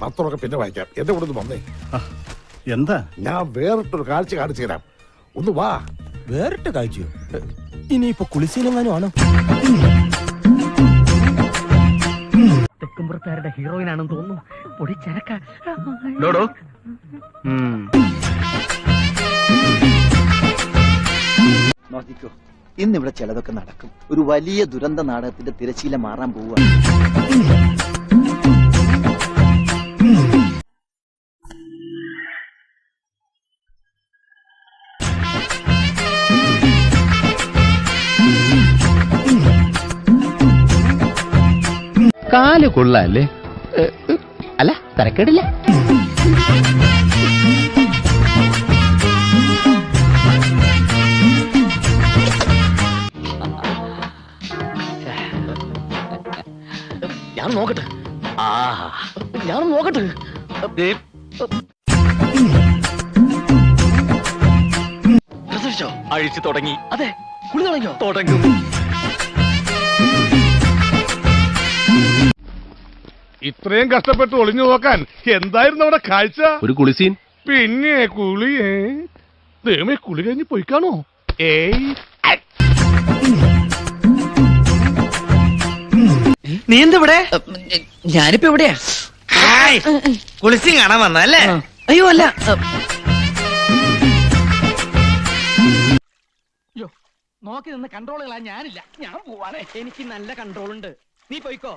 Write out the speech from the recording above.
പത്രമൊക്കെ പിന്നെ വായിക്കാം. എന്റെ കൂടെ ഒന്ന് വന്നേ. എന്താ? ഞാൻ വേറിട്ടൊരു കാഴ്ച കാണിച്ചു തരാം. ഒന്ന് വാ. വേറിട്ട കാഴ്ചയോ? ഇനിയിപ്പോ കുളിശീലങ്ങാനും ആണോ? തെക്കുംപുറത്തുകാരുടെ ഹീറോയിൻ ആണെന്ന് തോന്നുന്നു. പൊടിച്ചരക്ക നോക്കിക്കോ, ഇന്നിവിടെ ചിലതൊക്കെ നടക്കും. ഒരു വലിയ ദുരന്ത നാടകത്തിന്റെ തിരശീല മാറാൻ പോവുക. കാല് കൊള്ളാല്ലേ? അല്ല, തരക്കേടില്ല. ഞാൻ നോക്കട്ടെ. ഞാൻ നോക്കട്ടെ. അഴിച്ചു തുടങ്ങി. അതെ, കുളി തുടങ്ങിയോ? തുടങ്ങും. ഇത്രയും കഷ്ടപ്പെട്ട് ഒളിഞ്ഞു നോക്കാൻ എന്തായിരുന്നു അവിടെ കാഴ്ച? ഒരു കുളിസീൻ. പിന്നെ കുളിയേ ദൈവമേ, കുളി കഴിഞ്ഞ് പോയിക്കാണോ? നീ എന്തിവിടെ? ഞാനിപ്പോ എവിടെയാ? കുളിസി കാണാൻ വന്നല്ലേ? അയ്യോ അല്ല, നോക്കി നിന്ന് കൺട്രോളുകളാ. ഞാനില്ല, ഞാൻ പോവാണേ. എനിക്ക് നല്ല കൺട്രോൾ ഉണ്ട്. നീ പോയിക്കോ.